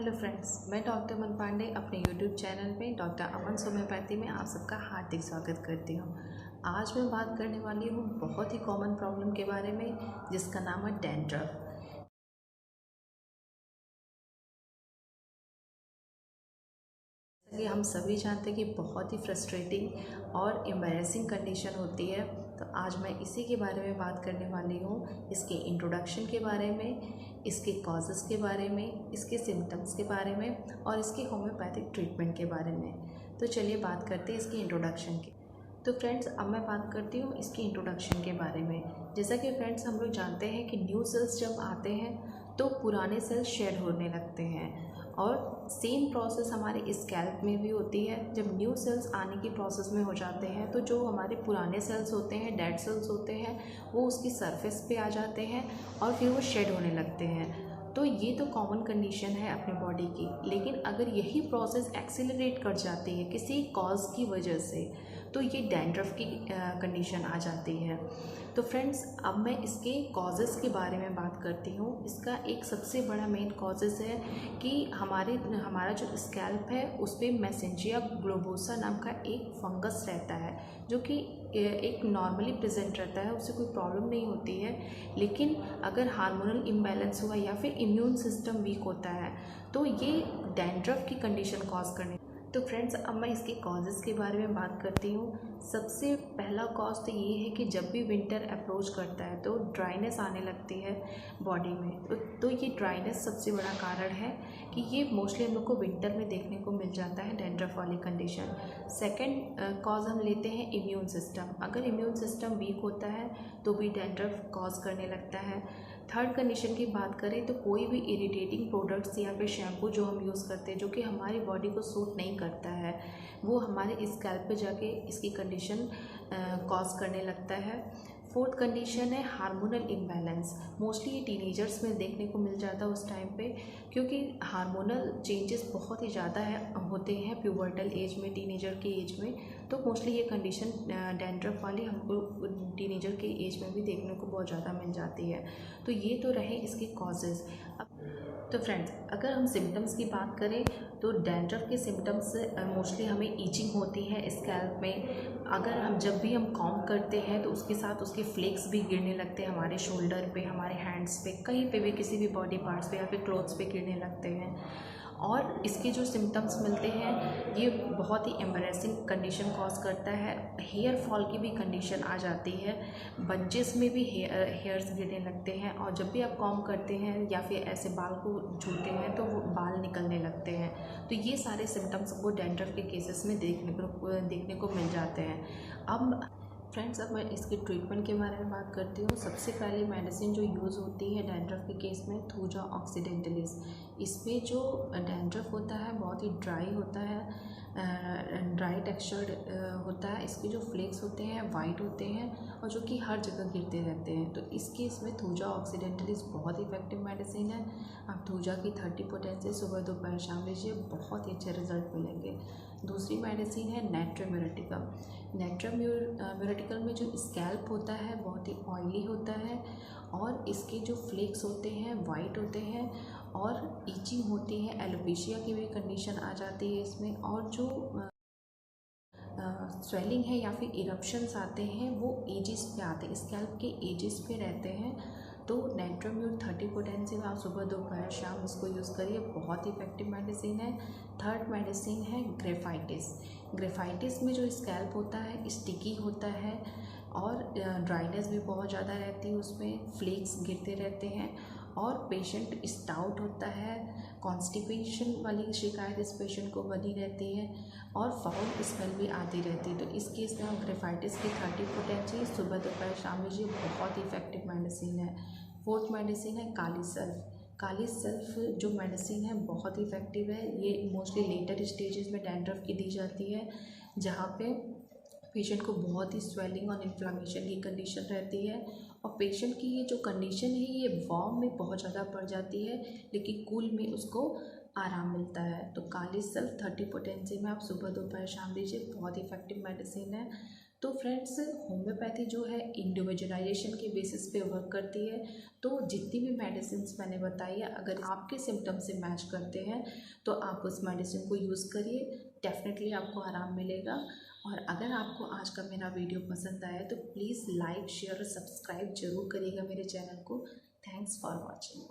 Hello friends, मैं doctor अमन पांडे अपने YouTube channel में डॉक्टर अमन होम्योपैथी में आप सबका हार्दिक स्वागत करती हूँ। आज मैं बात करने वाली हूँ बहुत ही कॉमन प्रॉब्लम के बारे में, जिसका नाम है डैंड्रफ। ये हम सभी जानते हैं कि बहुत ही फ्रस्ट्रेटिंग और एम्बैरेसिंग कंडीशन होती है। तो आज मैं इसी के बारे में बात करने वाली हूँ, इसके इंट्रोडक्शन के बारे में, इसके कॉजेज़ के बारे में, इसके सिम्टम्स के बारे में और इसके होम्योपैथिक ट्रीटमेंट के बारे में। तो चलिए बात करते हैं इसकी इंट्रोडक्शन की। तो फ्रेंड्स, अब मैं बात करती हूँ इसकी इंट्रोडक्शन के बारे में। जैसा कि फ्रेंड्स हम लोग जानते हैं कि न्यू सेल्स जब आते हैं तो पुराने सेल्स शेड होने लगते हैं, और सेम प्रोसेस हमारे स्कैल्प में भी होती है। जब न्यू सेल्स आने की प्रोसेस में हो जाते हैं तो जो हमारे पुराने सेल्स होते हैं, डेड सेल्स होते हैं, वो उसकी सरफेस पे आ जाते हैं और फिर वो शेड होने लगते हैं। तो ये तो कॉमन कंडीशन है अपने बॉडी की। लेकिन अगर यही प्रोसेस एक्सीलरेट कर जाती है किसी कॉज की वजह से, तो ये डैंड्रफ की कंडीशन आ जाती है। तो फ्रेंड्स, अब मैं इसके कॉजेज़ के बारे में बात करती हूँ। इसका एक सबसे बड़ा मेन कॉजेज़ है कि हमारा जो स्कैल्प है उस पर मैसेंजिया ग्लोबोसा नाम का एक फंगस रहता है, जो कि एक नॉर्मली प्रेजेंट रहता है, उससे कोई प्रॉब्लम नहीं होती है। लेकिन अगर हार्मोनल इम्बैलेंस हुआ या फिर इम्यून सिस्टम वीक होता है तो ये डैंड्रफ की कंडीशन कॉज करने। तो फ्रेंड्स, अब मैं इसके कॉजेज़ के बारे में बात करती हूँ। सबसे पहला कॉज तो ये है कि जब भी विंटर अप्रोच करता है तो ड्राइनेस आने लगती है बॉडी में। तो ये ड्राइनेस सबसे बड़ा कारण है कि ये मोस्टली हम लोग को विंटर में देखने को मिल जाता है, डैंड्रफ वाली कंडीशन। सेकंड कॉज हम लेते हैं इम्यून सिस्टम। अगर इम्यून सिस्टम वीक होता है तो भी डैंड्रफ कॉज करने लगता है। थर्ड कंडीशन की बात करें तो कोई भी इरिटेटिंग प्रोडक्ट्स या फिर शैम्पू जो हम यूज़ करते हैं, जो कि हमारी बॉडी को सूट नहीं करता है, वो हमारे स्कैल्प पे जाके इसकी कंडीशन कॉज करने लगता है। फोर्थ कंडीशन है हार्मोनल इम्बैलेंस। मोस्टली ये टीनेजर्स में देखने को मिल जाता है उस टाइम पे, क्योंकि हार्मोनल चेंजेस बहुत ही ज़्यादा होते हैं प्यूबर्टल एज में, टीनेजर के एज में। तो मोस्टली ये कंडीशन डैंड्रफ वाली हमको टीनेजर के एज में भी देखने को बहुत ज़्यादा मिल जाती है। तो ये तो रहे इसके कॉजेज़। अब तो फ्रेंड्स, अगर हम सिम्टम्स की बात करें तो डैंड्रफ के सिम्टम्स मोस्टली हमें ईचिंग होती है स्कैल्प में। अगर हम जब भी हम कॉम्ब करते हैं तो उसके साथ उसके फ्लेक्स भी गिरने लगते हैं हमारे शोल्डर पे, हमारे हैंड्स पे, कहीं पे भी, किसी भी बॉडी पार्ट्स पे या फिर क्लोथ्स पे गिरने लगते हैं। और इसके जो सिम्टम्स मिलते हैं ये बहुत ही एम्बैरेसिंग कंडीशन कॉज करता है। हेयर फॉल की भी कंडीशन आ जाती है, बंचेस में भी हेयर्स गिरने लगते हैं, और जब भी आप कॉम्ब करते हैं या फिर ऐसे बाल को छूते हैं तो वो बाल निकलने लगते हैं। तो ये सारे सिम्टम्स वो डैंड्रफ के केसेस में देखने को मिल जाते हैं। अब फ्रेंड्स, अब मैं इसके ट्रीटमेंट के बारे में बात करती हूँ। सबसे पहले मेडिसिन जो यूज़ होती है डैंड्रफ के केस में, थूजा ऑक्सीडेंटलिस। इसमें जो डैंड्रफ होता है बहुत ही ड्राई होता है, ड्राई टेक्सचर्ड होता है। इसके जो फ्लेक्स होते हैं वाइट होते हैं और जो कि हर जगह गिरते रहते हैं। तो इस केस में थूजा ऑक्सीडेंटलिस बहुत इफेक्टिव मेडिसिन है। आप थूजा की 30 पोटेंसी सुबह दोपहर शाम लीजिए, बहुत ही अच्छे रिजल्ट मिलेंगे। दूसरी मेडिसिन है नेट्रोम्यूरेटिकम। नेट्रोम्यूरेटिकल में जो स्कैल्प होता है बहुत ही ऑयली होता है, और इसके जो फ्लेक्स होते हैं वाइट होते हैं, और ईचिंग होती है, एलोपेशिया की भी कंडीशन आ जाती है इसमें, और जो स्वेलिंग है या फिर इरप्शंस आते हैं वो एजिस पे आते हैं, स्कैल्प के एजिस पे रहते हैं। तो नेट्रोम्यूर 30 पोटेंसी में आप सुबह दोपहर शाम इसको यूज़ करिए, बहुत ही इफेक्टिव मेडिसिन है। थर्ड मेडिसिन है ग्रेफाइटिस। ग्रेफाइटिस में जो स्कैल्प होता है स्टिकी होता है, और ड्राइनेस भी बहुत ज़्यादा रहती है, उसमें फ्लेक्स गिरते रहते हैं, और पेशेंट स्टाउट होता है। कॉन्स्टिपेशन वाली शिकायत इस पेशेंट को बनी रहती है, और फाउल स्मेल भी आती रहती है। तो इस केस में हम ग्रेफाइटिस की 30 पोटेंसी सुबह दोपहर शाम लीजिए, बहुत ही इफेक्टिव मेडिसिन है। फोर्थ मेडिसिन है काली सल्फ। काली सल्फ जो मेडिसिन है बहुत ही इफेक्टिव है। ये मोस्टली लेटर स्टेजेस में डैंड्रफ की दी जाती है, जहाँ पे पेशेंट को बहुत ही स्वेलिंग और इन्फ्लामेशन की कंडीशन रहती है, और पेशेंट की ये जो कंडीशन है ये वार्म में बहुत ज़्यादा बढ़ जाती है, लेकिन कूल में उसको आराम मिलता है। तो काली सल्फ 30 पोटेंसी में आप सुबह दोपहर शाम लीजिए, बहुत इफेक्टिव मेडिसिन है। तो फ्रेंड्स, होम्योपैथी जो है इंडिविजुअलाइजेशन के बेसिस पे वर्क करती है। तो जितनी भी मेडिसिन मैंने बताई है, अगर आपके सिम्टम से मैच करते हैं तो आप उस मेडिसिन को यूज़ करिए, डेफिनेटली आपको आराम मिलेगा। और अगर आपको आज का मेरा वीडियो पसंद आया तो प्लीज़ लाइक, शेयर और सब्सक्राइब जरूर करिएगा मेरे चैनल को। Thanks for watching.